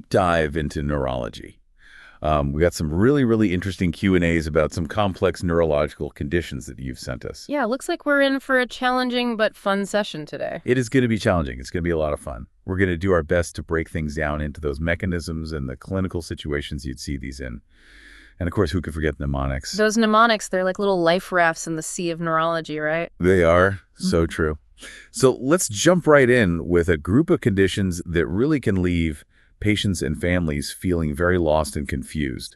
Dive into neurology. We got some really, really interesting Q&As about some complex neurological conditions that you've sent us. Yeah, looks like we're in for a challenging but fun session today. It is going to be challenging. It's going to be a lot of fun. We're going to do our best to break things down into those mechanisms and the clinical situations you'd see these in. And of course, who could forget mnemonics? Those mnemonics, they're like little life rafts in the sea of neurology, right? They are. So true. So let's jump right in with a group of conditions that really can leave patients and families feeling very lost and confused,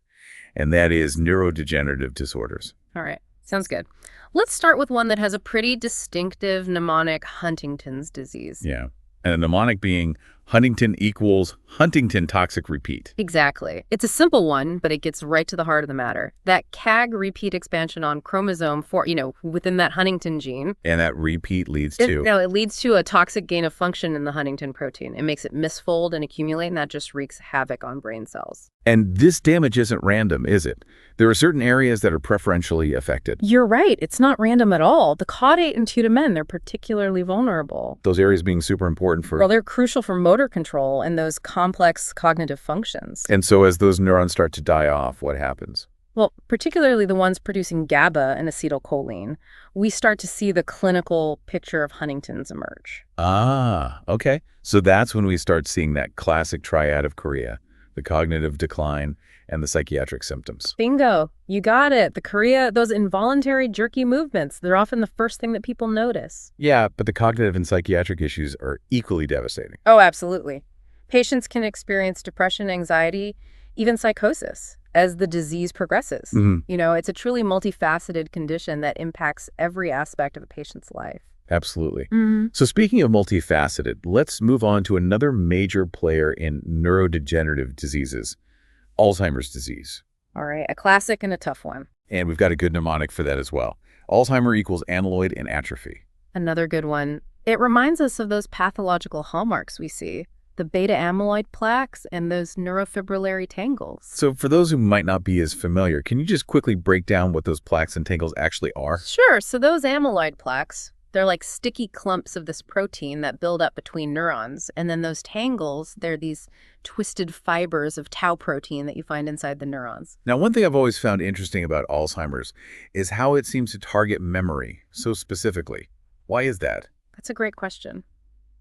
and that is neurodegenerative disorders. All right, sounds good. Let's start with one that has a pretty distinctive mnemonic, Huntington's disease. Yeah. And a mnemonic being Huntington equals Huntington toxic repeat. Exactly. It's a simple one, but it gets right to the heart of the matter. That CAG repeat expansion on chromosome 4, within that Huntington gene. And that repeat leads to? It leads to a toxic gain of function in the Huntington protein. It makes it misfold and accumulate, and that just wreaks havoc on brain cells. And this damage isn't random, is it? There are certain areas that are preferentially affected. You're right. It's not random at all. The caudate and putamen, they're particularly vulnerable. Those areas being super important for? Well, they're crucial for motor control and those complex cognitive functions. And so as those neurons start to die off, what happens? Well, particularly the ones producing GABA and acetylcholine, we start to see the clinical picture of Huntington's emerge. Ah, okay. So that's when we start seeing that classic triad of chorea, the cognitive decline, and the psychiatric symptoms. Bingo. You got it. The chorea, those involuntary jerky movements, they're often the first thing that people notice. Yeah, but the cognitive and psychiatric issues are equally devastating. Oh, absolutely. Patients can experience depression, anxiety, even psychosis as the disease progresses. It's a truly multifaceted condition that impacts every aspect of a patient's life. Absolutely. So speaking of multifaceted, let's move on to another major player in neurodegenerative diseases, Alzheimer's disease. All right, a classic and a tough one. And we've got a good mnemonic for that as well. Alzheimer equals amyloid and atrophy. Another good one. It reminds us of those pathological hallmarks we see, the beta amyloid plaques and those neurofibrillary tangles. So for those who might not be as familiar, can you just quickly break down what those plaques and tangles actually are? Sure. So those amyloid plaques, they're like sticky clumps of this protein that build up between neurons. And then those tangles, they're these twisted fibers of tau protein that you find inside the neurons. Now, one thing I've always found interesting about Alzheimer's is how it seems to target memory so specifically. Why is that? That's a great question.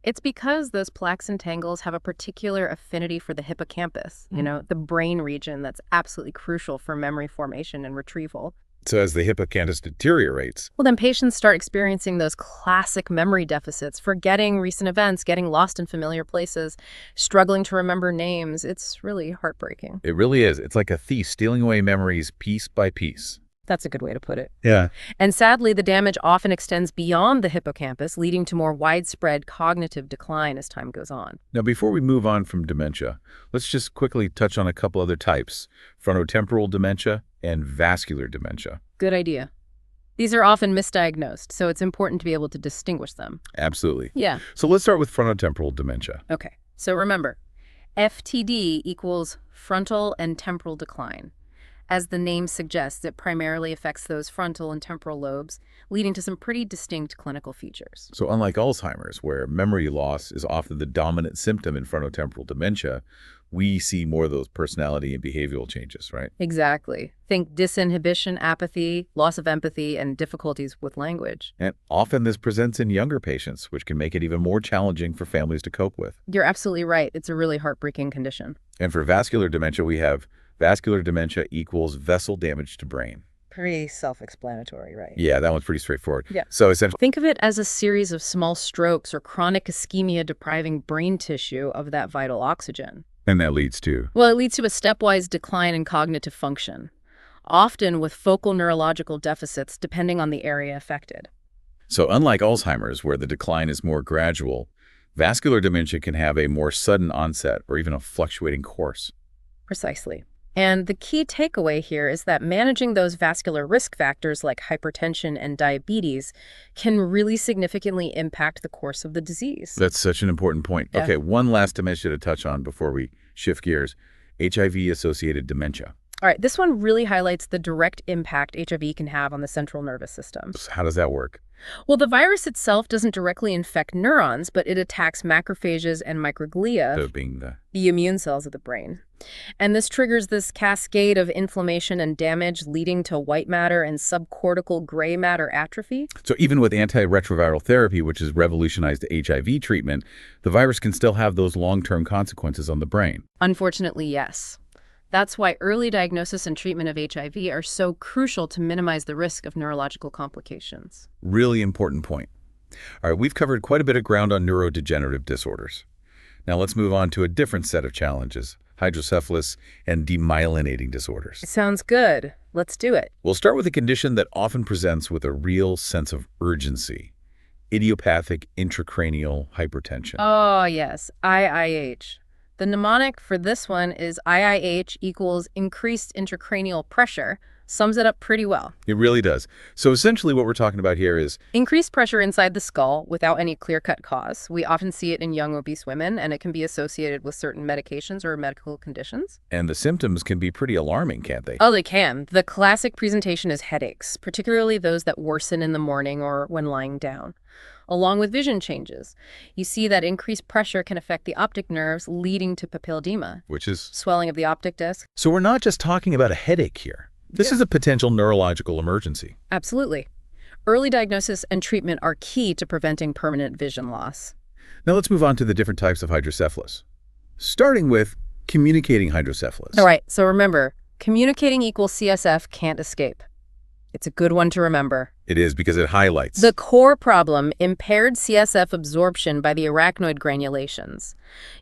It's because those plaques and tangles have a particular affinity for the hippocampus, the brain region that's absolutely crucial for memory formation and retrieval. So as the hippocampus deteriorates, well, then patients start experiencing those classic memory deficits, forgetting recent events, getting lost in familiar places, struggling to remember names. It's really heartbreaking. It really is. It's like a thief stealing away memories piece by piece. That's a good way to put it. Yeah. And sadly, the damage often extends beyond the hippocampus, leading to more widespread cognitive decline as time goes on. Now, before we move on from dementia, let's just quickly touch on a couple other types, frontotemporal dementia and vascular dementia. Good idea. These are often misdiagnosed, so it's important to be able to distinguish them. Absolutely. Yeah. So let's start with frontotemporal dementia. Okay. So remember, FTD equals frontal and temporal decline. As the name suggests, it primarily affects those frontal and temporal lobes, leading to some pretty distinct clinical features. So unlike Alzheimer's, where memory loss is often the dominant symptom in frontotemporal dementia, we see more of those personality and behavioral changes, right? Exactly. Think disinhibition, apathy, loss of empathy, and difficulties with language. And often this presents in younger patients, which can make it even more challenging for families to cope with. You're absolutely right. It's a really heartbreaking condition. And for vascular dementia, we have vascular dementia equals vessel damage to brain. Pretty self-explanatory, right? Yeah, that one's pretty straightforward. Yeah. So essentially, think of it as a series of small strokes or chronic ischemia depriving brain tissue of that vital oxygen. And that leads to? Well, it leads to a stepwise decline in cognitive function, often with focal neurological deficits depending on the area affected. So unlike Alzheimer's, where the decline is more gradual, vascular dementia can have a more sudden onset or even a fluctuating course. Precisely. And the key takeaway here is that managing those vascular risk factors like hypertension and diabetes can really significantly impact the course of the disease. That's such an important point. Yeah. Okay, one last dementia to touch on before we shift gears, HIV-associated dementia. All right, this one really highlights the direct impact HIV can have on the central nervous system. So how does that work? Well, the virus itself doesn't directly infect neurons, but it attacks macrophages and microglia, So being the immune cells of the brain. And this triggers this cascade of inflammation and damage, leading to white matter and subcortical gray matter atrophy. So even with antiretroviral therapy, which has revolutionized HIV treatment, the virus can still have those long-term consequences on the brain. Unfortunately, yes. That's why early diagnosis and treatment of HIV are so crucial to minimize the risk of neurological complications. Really important point. All right, we've covered quite a bit of ground on neurodegenerative disorders. Now let's move on to a different set of challenges: hydrocephalus and demyelinating disorders. Sounds good. Let's do it. We'll start with a condition that often presents with a real sense of urgency: idiopathic intracranial hypertension. Oh, yes, IIH. The mnemonic for this one is IIH equals increased intracranial pressure. Sums it up pretty well. It really does. So essentially what we're talking about here is Increased pressure inside the skull without any clear-cut cause. We often see it in young obese women, and it can be associated with certain medications or medical conditions. and the symptoms can be pretty alarming, can't they? Oh, they can. The classic presentation is headaches, particularly those that worsen in the morning or when lying down, along with vision changes. You see that increased pressure can affect the optic nerves, leading to papilledema, Which is swelling of the optic disc. So we're not just talking about a headache here. This is a potential neurological emergency. Absolutely. Early diagnosis and treatment are key to preventing permanent vision loss. Now let's move on to the different types of hydrocephalus, starting with communicating hydrocephalus. All right, so remember, communicating equals CSF can't escape. It's a good one to remember. It is because it highlights. The core problem, impaired CSF absorption by the arachnoid granulations.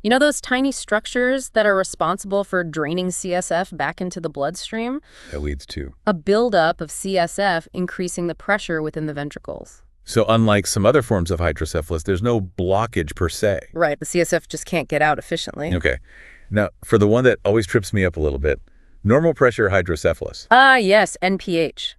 You know those tiny structures that are responsible for draining CSF back into the bloodstream? That leads to. A buildup of CSF increasing the pressure within the ventricles. So unlike some other forms of hydrocephalus, there's no blockage per se. Right, the CSF just can't get out efficiently. Okay. Now, for the one that always trips me up a little bit, normal pressure hydrocephalus. Ah, yes, NPH.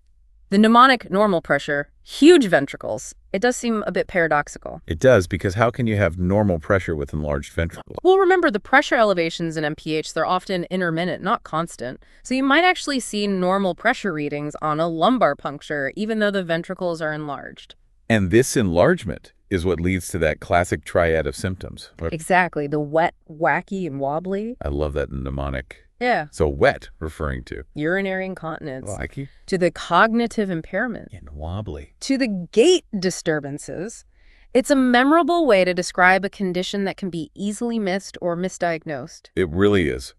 The mnemonic normal pressure, huge ventricles. It does seem a bit paradoxical. It does, because how can you have normal pressure with enlarged ventricles? Well, remember, the pressure elevations in MPH, they're often intermittent, not constant. So you might actually see normal pressure readings on a lumbar puncture, even though the ventricles are enlarged. And this enlargement is what leads to that classic triad of symptoms. Exactly. The wet, wacky, and wobbly. I love that mnemonic. Yeah. So wet, referring to. Urinary incontinence. Wacky. To the cognitive impairment. And wobbly. To the gait disturbances. It's a memorable way to describe a condition that can be easily missed or misdiagnosed. It really is.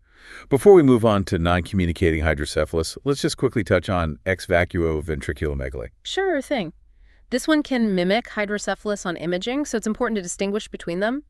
Before we move on to non-communicating hydrocephalus, let's just quickly touch on ex vacuo ventriculomegaly. Sure thing. This one can mimic hydrocephalus on imaging, so it's important to distinguish between them.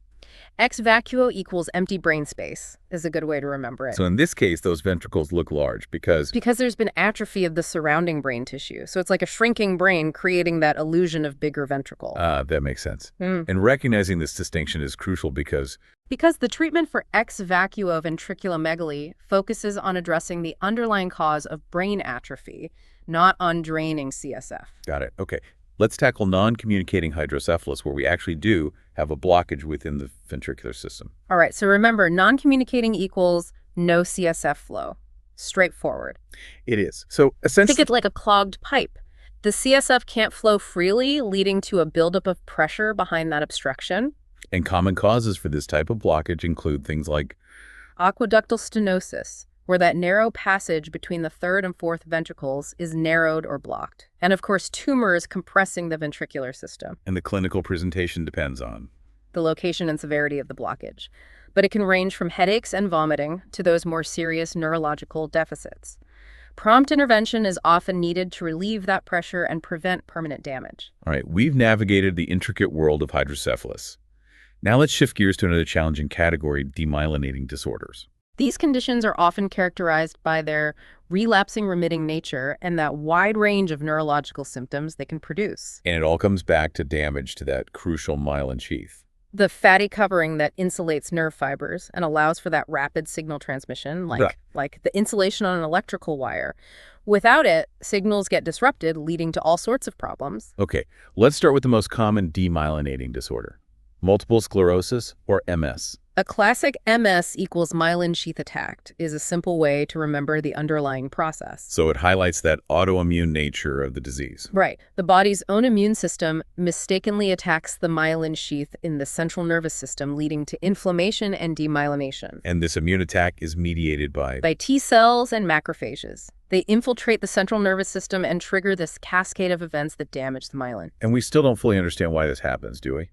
Ex vacuo equals empty brain space is a good way to remember it. So in this case, those ventricles look large because There's been atrophy of the surrounding brain tissue. So it's like a shrinking brain creating that illusion of bigger ventricle. that makes sense. And recognizing this distinction is crucial because the treatment for ex vacuo ventriculomegaly focuses on addressing the underlying cause of brain atrophy, not on draining CSF. got it. Okay. Let's tackle non-communicating hydrocephalus, where we actually do have a blockage within the ventricular system. All right, so remember, non-communicating equals no CSF flow. Straightforward. It is. So essentially, Think it's like a clogged pipe. The CSF can't flow freely, leading to a buildup of pressure behind that obstruction. and common causes for this type of blockage include things like Aqueductal stenosis, where that narrow passage between the third and fourth ventricles is narrowed or blocked. And of course, tumors compressing the ventricular system. and the clinical presentation depends on. The location and severity of the blockage. But it can range from headaches and vomiting to those more serious neurological deficits. Prompt intervention is often needed to relieve that pressure and prevent permanent damage. All right, we've navigated the intricate world of hydrocephalus. Now let's shift gears to another challenging category: demyelinating disorders. These conditions are often characterized by their relapsing remitting nature and that wide range of neurological symptoms they can produce. And it all comes back to damage to that crucial myelin sheath. The fatty covering that insulates nerve fibers and allows for that rapid signal transmission, like the insulation on an electrical wire. Without it, signals get disrupted, leading to all sorts of problems. Okay, let's start with the most common demyelinating disorder: multiple sclerosis, or MS. A classic MS equals myelin sheath attack is a simple way to remember the underlying process. So it highlights that autoimmune nature of the disease. Right. The body's own immune system mistakenly attacks the myelin sheath in the central nervous system, leading to inflammation and demyelination. And this immune attack is mediated By T cells and macrophages. They infiltrate the central nervous system and trigger this cascade of events that damage the myelin. And we still don't fully understand why this happens, do we?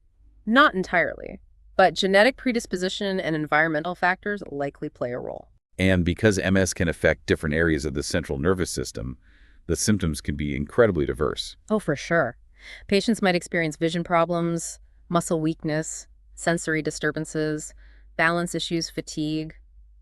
Not entirely, but genetic predisposition and environmental factors likely play a role. And because MS can affect different areas of the central nervous system, the symptoms can be incredibly diverse. Oh, for sure. Patients might experience vision problems, muscle weakness, sensory disturbances, balance issues, fatigue.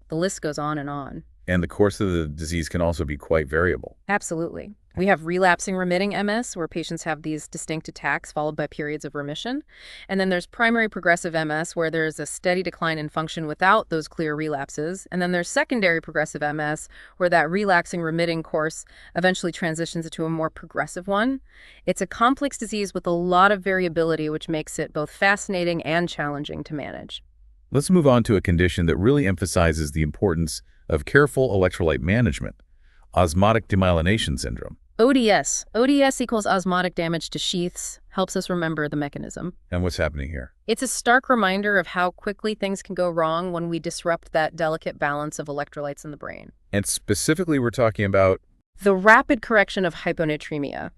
The list goes on and on. And the course of the disease can also be quite variable. Absolutely. We have relapsing remitting MS, where patients have these distinct attacks followed by periods of remission. And then there's primary progressive MS, where there's a steady decline in function without those clear relapses. And then there's secondary progressive MS, where that relapsing remitting course eventually transitions into a more progressive one. It's a complex disease with a lot of variability, which makes it both fascinating and challenging to manage. Let's move on to a condition that really emphasizes the importance of careful electrolyte management, osmotic demyelination syndrome. ODS. ODS equals osmotic damage to sheaths, helps us remember the mechanism. And what's happening here? It's a stark reminder of how quickly things can go wrong when we disrupt that delicate balance of electrolytes in the brain. And specifically, we're talking about the rapid correction of hyponatremia,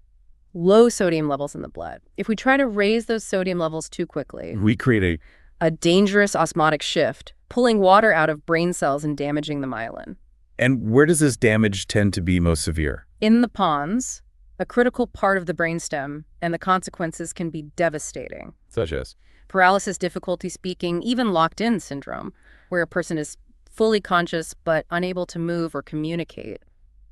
low sodium levels in the blood. If we try to raise those sodium levels too quickly, we create a dangerous osmotic shift, pulling water out of brain cells and damaging the myelin. And where does this damage tend to be most severe? In the pons, a critical part of the brainstem, and the consequences can be devastating. Such as? Paralysis, difficulty speaking, even locked-in syndrome, where a person is fully conscious but unable to move or communicate.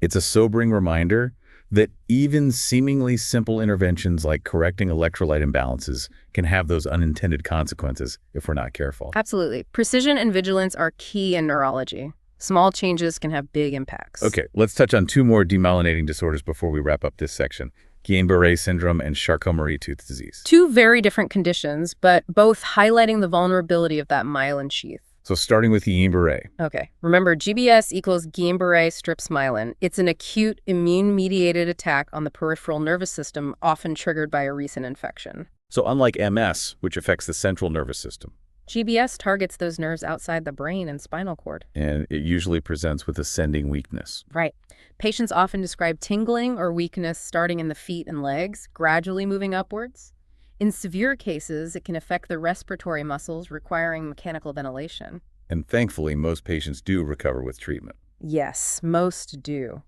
It's a sobering reminder that even seemingly simple interventions like correcting electrolyte imbalances can have those unintended consequences if we're not careful. Absolutely. Precision and vigilance are key in neurology. Small changes can have big impacts. Okay, let's touch on two more demyelinating disorders before we wrap up this section. Guillain-Barré syndrome and Charcot-Marie-Tooth disease. Two very different conditions, but both highlighting the vulnerability of that myelin sheath. So starting with Guillain-Barré. Okay, remember GBS equals Guillain-Barré strips myelin. It's an acute immune-mediated attack on the peripheral nervous system, often triggered by a recent infection. So unlike MS, which affects the central nervous system, GBS targets those nerves outside the brain and spinal cord. and it usually presents with ascending weakness. Right. Patients often describe tingling or weakness starting in the feet and legs, gradually moving upwards. In severe cases, it can affect the respiratory muscles, requiring mechanical ventilation. And thankfully, most patients do recover with treatment. Yes, most do.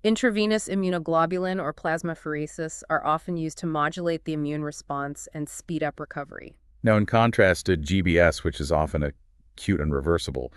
Intravenous immunoglobulin or plasmapheresis are often used to modulate the immune response and speed up recovery. Now, in contrast to GBS, which is often acute and reversible,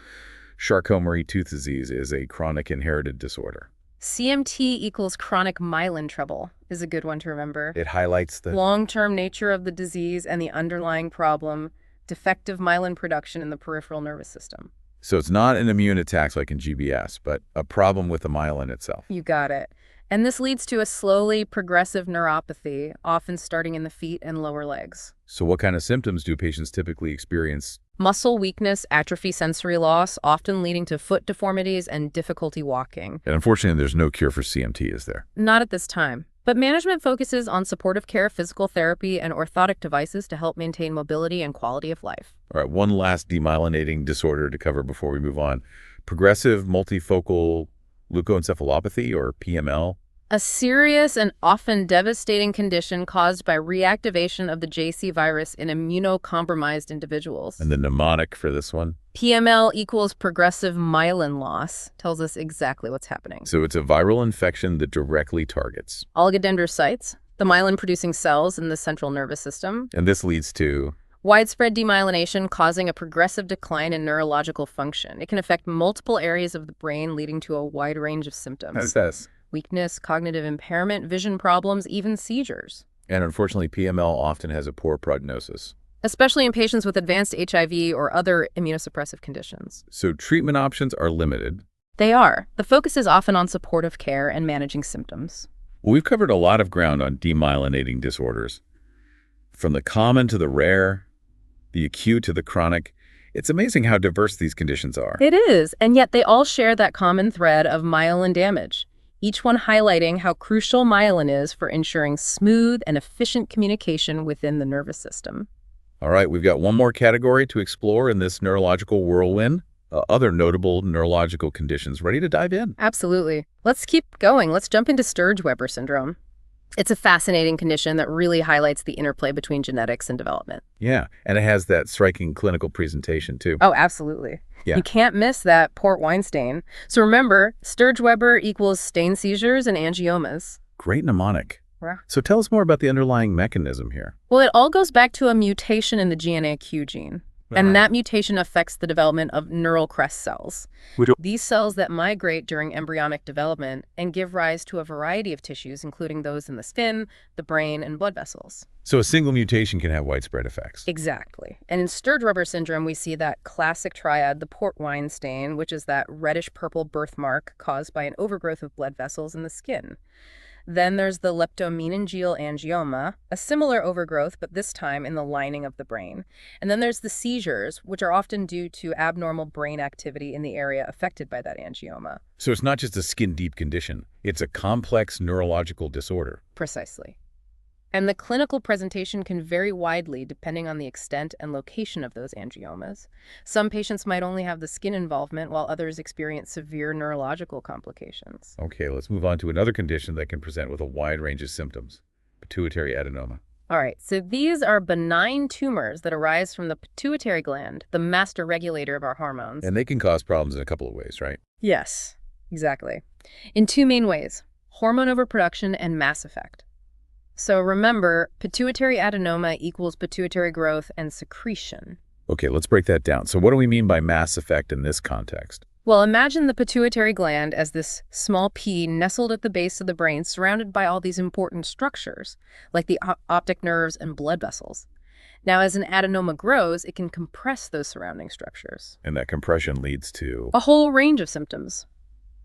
Charcot-Marie-Tooth disease is a chronic inherited disorder. CMT equals chronic myelin trouble is a good one to remember. It highlights the long-term nature of the disease and the underlying problem, defective myelin production in the peripheral nervous system. So it's not an immune attack like in GBS, but a problem with the myelin itself. You got it. And this leads to a slowly progressive neuropathy, often starting in the feet and lower legs. So what kind of symptoms do patients typically experience? Muscle weakness, atrophy, sensory loss, often leading to foot deformities and difficulty walking. And unfortunately, there's no cure for CMT, is there? Not at this time. But management focuses on supportive care, physical therapy, and orthotic devices to help maintain mobility and quality of life. All right, one last demyelinating disorder to cover before we move on. Progressive multifocal leukoencephalopathy, or PML. A serious and often devastating condition caused by reactivation of the JC virus in immunocompromised individuals. And the mnemonic for this one? PML equals progressive myelin loss, tells us exactly what's happening. So it's a viral infection that directly targets Oligodendrocytes, the myelin-producing cells in the central nervous system. And this leads to widespread demyelination, causing a progressive decline in neurological function. It can affect multiple areas of the brain, leading to a wide range of symptoms. Weakness, cognitive impairment, vision problems, even seizures. And unfortunately, PML often has a poor prognosis, especially in patients with advanced HIV or other immunosuppressive conditions. So treatment options are limited. They are. The focus is often on supportive care and managing symptoms. Well, we've covered a lot of ground on demyelinating disorders. From the common to the rare, the acute to the chronic, It's amazing how diverse these conditions are. It is, and yet they all share that common thread of myelin damage, each one highlighting how crucial myelin is for ensuring smooth and efficient communication within the nervous system. All right, we've got one more category to explore in this neurological whirlwind. Other notable neurological conditions. Ready to dive in? Absolutely. Let's keep going. Let's jump into Sturge-Weber syndrome. It's a fascinating condition that really highlights the interplay between genetics and development. Yeah, and it has that striking clinical presentation, too. Oh, absolutely. Yeah. You can't miss that port wine stain. So remember, Sturge-Weber equals stained seizures and angiomas. Great mnemonic. Yeah. So tell us more about the underlying mechanism here. Well, it all goes back to a mutation in the GNAQ gene. And that mutation affects the development of neural crest cells. These cells that migrate during embryonic development and give rise to a variety of tissues, including those in the skin, the brain, and blood vessels. So a single mutation can have widespread effects. Exactly. And in Sturge-Weber syndrome, we see that classic triad, the port wine stain, which is that reddish-purple birthmark caused by an overgrowth of blood vessels in the skin. Then there's the leptomeningeal angioma, a similar overgrowth, but this time in the lining of the brain. And then there's the seizures, which are often due to abnormal brain activity in the area affected by that angioma. So it's not just a skin-deep condition. It's a complex neurological disorder. Precisely. And the clinical presentation can vary widely depending on the extent and location of those angiomas. Some patients might only have the skin involvement, while others experience severe neurological complications. Okay, let's move on to another condition that can present with a wide range of symptoms, pituitary adenoma. All right, so these are benign tumors that arise from the pituitary gland, the master regulator of our hormones. And they can cause problems in a couple of ways, right? Yes, exactly. In two main ways, hormone overproduction and mass effect. So remember, pituitary adenoma equals pituitary growth and secretion. Okay, let's break that down. So what do we mean by mass effect in this context? Well, imagine the pituitary gland as this small pea nestled at the base of the brain, surrounded by all these important structures, like the optic nerves and blood vessels. Now, as an adenoma grows, it can compress those surrounding structures. And that compression leads to a whole range of symptoms.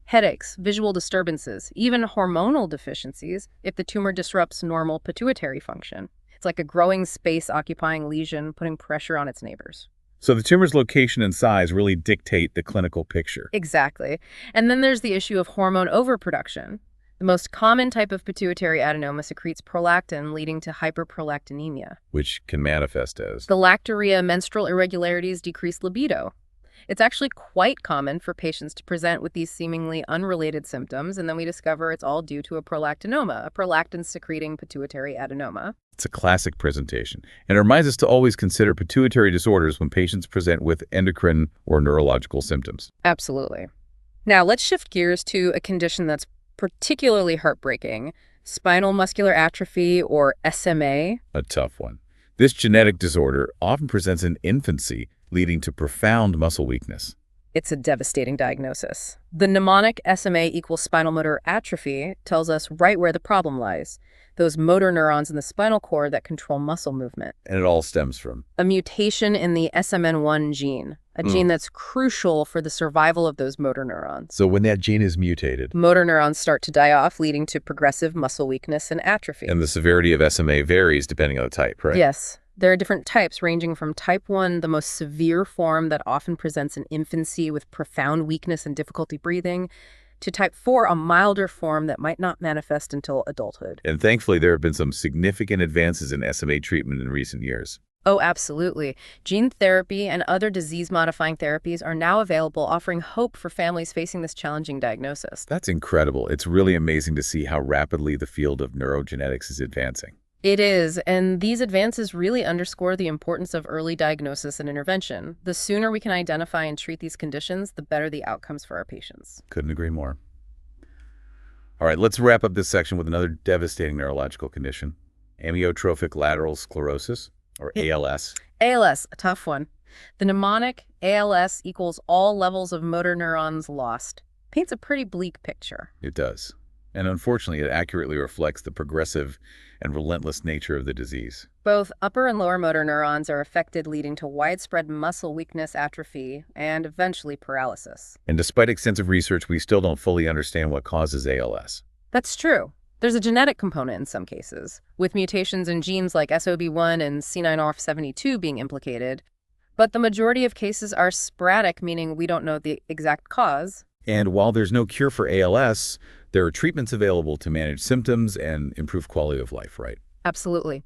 Headaches, visual disturbances, even hormonal deficiencies if the tumor disrupts normal pituitary function. It's like a growing space-occupying lesion putting pressure on its neighbors. So the tumor's location and size really dictate the clinical picture. Exactly. And then there's the issue of hormone overproduction. The most common type of pituitary adenoma secretes prolactin, leading to hyperprolactinemia, which can manifest as the lacturia, menstrual irregularities, decreased libido. It's actually quite common for patients to present with these seemingly unrelated symptoms, and then we discover it's all due to a prolactinoma, a prolactin-secreting pituitary adenoma. It's a classic presentation, and it reminds us to always consider pituitary disorders when patients present with endocrine or neurological symptoms. Absolutely. Now, let's shift gears to a condition that's particularly heartbreaking, spinal muscular atrophy, or SMA. A tough one. This genetic disorder often presents in infancy, leading to profound muscle weakness. It's a devastating diagnosis. The mnemonic SMA equals spinal motor atrophy tells us right where the problem lies, those motor neurons in the spinal cord that control muscle movement. And it all stems from a mutation in the SMN1 gene, a gene that's crucial for the survival of those motor neurons. So when that gene is mutated, motor neurons start to die off, leading to progressive muscle weakness and atrophy. And the severity of SMA varies depending on the type, right? Yes. There are different types, ranging from type 1, the most severe form that often presents in infancy with profound weakness and difficulty breathing, to type 4, a milder form that might not manifest until adulthood. And thankfully, there have been some significant advances in SMA treatment in recent years. Oh, absolutely. Gene therapy and other disease-modifying therapies are now available, offering hope for families facing this challenging diagnosis. That's incredible. It's really amazing to see how rapidly the field of neurogenetics is advancing. It is, and these advances really underscore the importance of early diagnosis and intervention. The sooner we can identify and treat these conditions, the better the outcomes for our patients. Couldn't agree more. All right, let's wrap up this section with another devastating neurological condition, amyotrophic lateral sclerosis, or ALS. ALS, a tough one. The mnemonic ALS equals all levels of motor neurons lost paints a pretty bleak picture. It does. And unfortunately, it accurately reflects the progressive and relentless nature of the disease. Both upper and lower motor neurons are affected, leading to widespread muscle weakness, atrophy, and eventually paralysis. And despite extensive research, we still don't fully understand what causes ALS. That's true. There's a genetic component in some cases, with mutations in genes like SOB1 and C9orf72 being implicated. But the majority of cases are sporadic, meaning we don't know the exact cause. And while there's no cure for ALS, there are treatments available to manage symptoms and improve quality of life, right? Absolutely.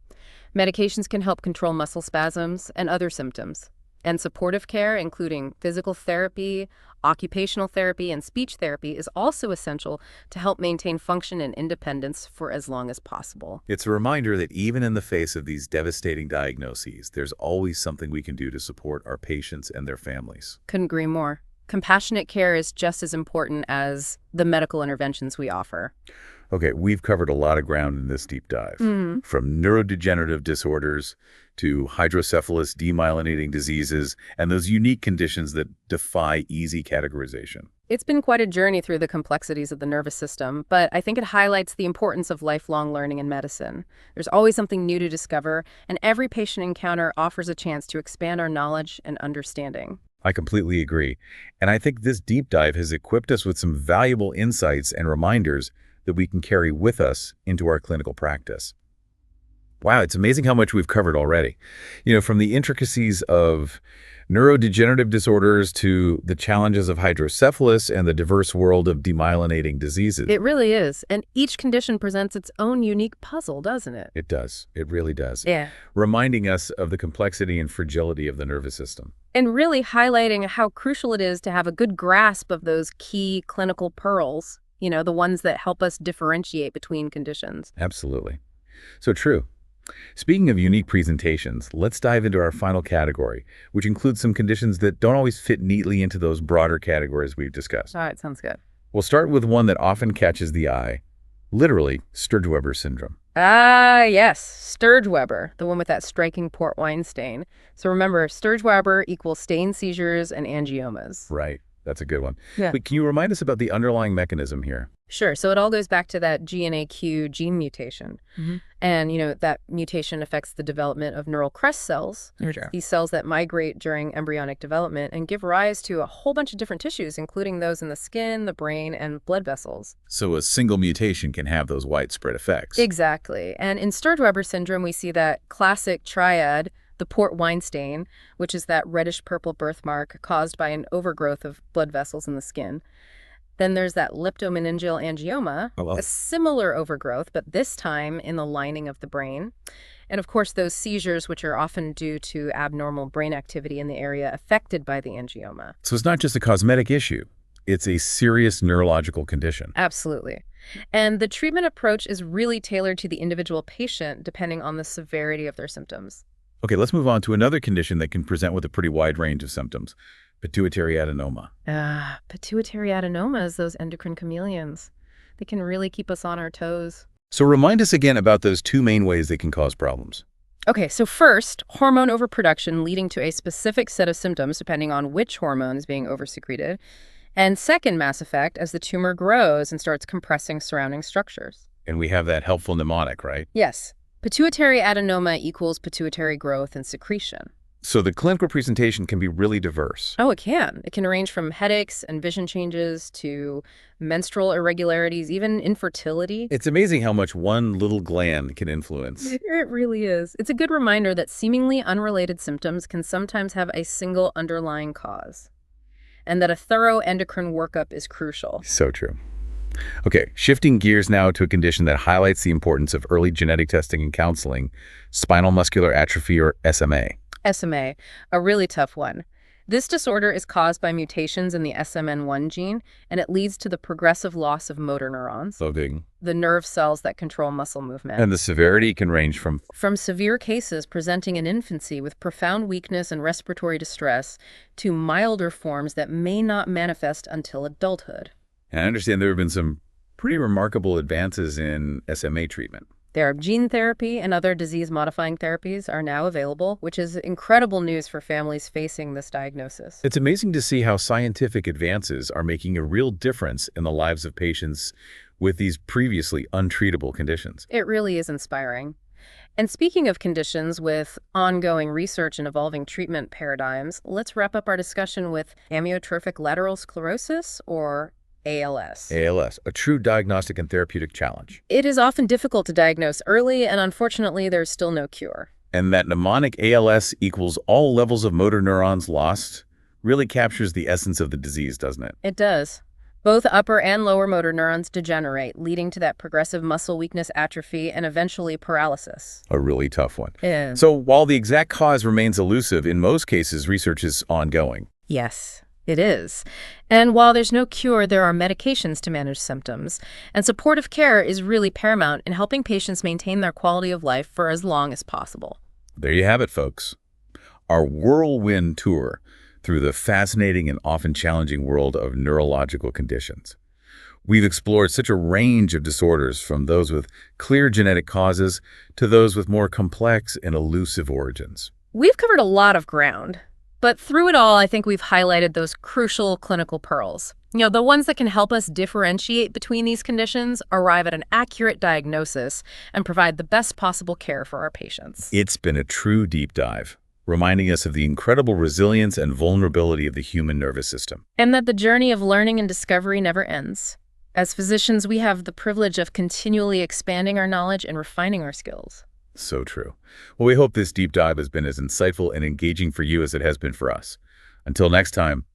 Medications can help control muscle spasms and other symptoms. And supportive care, including physical therapy, occupational therapy, and speech therapy, is also essential to help maintain function and independence for as long as possible. It's a reminder that even in the face of these devastating diagnoses, there's always something we can do to support our patients and their families. Couldn't agree more. Compassionate care is just as important as the medical interventions we offer. Okay, we've covered a lot of ground in this deep dive, from neurodegenerative disorders to hydrocephalus demyelinating diseases and those unique conditions that defy easy categorization. It's been quite a journey through the complexities of the nervous system, but I think it highlights the importance of lifelong learning in medicine. There's always something new to discover, and every patient encounter offers a chance to expand our knowledge and understanding. I completely agree. And I think this deep dive has equipped us with some valuable insights and reminders that we can carry with us into our clinical practice. Wow, it's amazing how much we've covered already. From the intricacies of neurodegenerative disorders to the challenges of hydrocephalus and the diverse world of demyelinating diseases. It really is. And each condition presents its own unique puzzle, doesn't it? It does. It really does. Yeah. Reminding us of the complexity and fragility of the nervous system. And really highlighting how crucial it is to have a good grasp of those key clinical pearls, the ones that help us differentiate between conditions. Absolutely. So true. Speaking of unique presentations, let's dive into our final category, which includes some conditions that don't always fit neatly into those broader categories we've discussed. All right, sounds good. We'll start with one that often catches the eye, literally Sturge-Weber syndrome. Ah, yes, Sturge-Weber, the one with that striking port wine stain. So remember, Sturge-Weber equals stained seizures and angiomas. Right. That's a good one. Yeah. But can you remind us about the underlying mechanism here? Sure. So it all goes back to that GNAQ gene mutation. And, that mutation affects the development of neural crest cells, these cells that migrate during embryonic development and give rise to a whole bunch of different tissues, including those in the skin, the brain, and blood vessels. So a single mutation can have those widespread effects. Exactly. And in Sturge-Weber syndrome, we see that classic triad, the port wine stain, which is that reddish-purple birthmark caused by an overgrowth of blood vessels in the skin. Then there's that leptomeningeal angioma, a similar overgrowth, but this time in the lining of the brain. And of course, those seizures, which are often due to abnormal brain activity in the area affected by the angioma. So it's not just a cosmetic issue. It's a serious neurological condition. Absolutely. And the treatment approach is really tailored to the individual patient depending on the severity of their symptoms. Okay, let's move on to another condition that can present with a pretty wide range of symptoms. Pituitary adenoma. Pituitary adenomas, those endocrine chameleons. They can really keep us on our toes. So remind us again about those two main ways they can cause problems. Okay, so first, hormone overproduction leading to a specific set of symptoms depending on which hormone is being oversecreted. And second mass effect as the tumor grows and starts compressing surrounding structures. And we have that helpful mnemonic, right? Yes. Pituitary adenoma equals pituitary growth and secretion. So the clinical presentation can be really diverse. Oh, it can. It can range from headaches and vision changes to menstrual irregularities, even infertility. It's amazing how much one little gland can influence. It really is. It's a good reminder that seemingly unrelated symptoms can sometimes have a single underlying cause, and that a thorough endocrine workup is crucial. So true. Okay, shifting gears now to a condition that highlights the importance of early genetic testing and counseling, spinal muscular atrophy, or SMA. SMA, a really tough one. This disorder is caused by mutations in the SMN1 gene, and it leads to the progressive loss of motor neurons, the nerve cells that control muscle movement. And the severity can range from severe cases presenting in infancy with profound weakness and respiratory distress to milder forms that may not manifest until adulthood. And I understand there have been some pretty remarkable advances in SMA treatment. There are gene therapy and other disease-modifying therapies are now available, which is incredible news for families facing this diagnosis. It's amazing to see how scientific advances are making a real difference in the lives of patients with these previously untreatable conditions. It really is inspiring. And speaking of conditions with ongoing research and evolving treatment paradigms, let's wrap up our discussion with amyotrophic lateral sclerosis, or ALS. ALS, a true diagnostic and therapeutic challenge. It is often difficult to diagnose early, and unfortunately, there's still no cure. And that mnemonic ALS equals all levels of motor neurons lost really captures the essence of the disease, doesn't it? It does. Both upper and lower motor neurons degenerate, leading to that progressive muscle weakness, atrophy, and eventually paralysis. A really tough one. Yeah. So while the exact cause remains elusive, in most cases, research is ongoing. Yes, it is. And while there's no cure, there are medications to manage symptoms, and supportive care is really paramount in helping patients maintain their quality of life for as long as possible. There you have it, folks. Our whirlwind tour through the fascinating and often challenging world of neurological conditions. We've explored such a range of disorders, from those with clear genetic causes to those with more complex and elusive origins. We've covered a lot of ground, but through it all, I think we've highlighted those crucial clinical pearls. The ones that can help us differentiate between these conditions, arrive at an accurate diagnosis, and provide the best possible care for our patients. It's been a true deep dive, reminding us of the incredible resilience and vulnerability of the human nervous system. And that the journey of learning and discovery never ends. As physicians, we have the privilege of continually expanding our knowledge and refining our skills. So true. Well, we hope this deep dive has been as insightful and engaging for you as it has been for us. Until next time,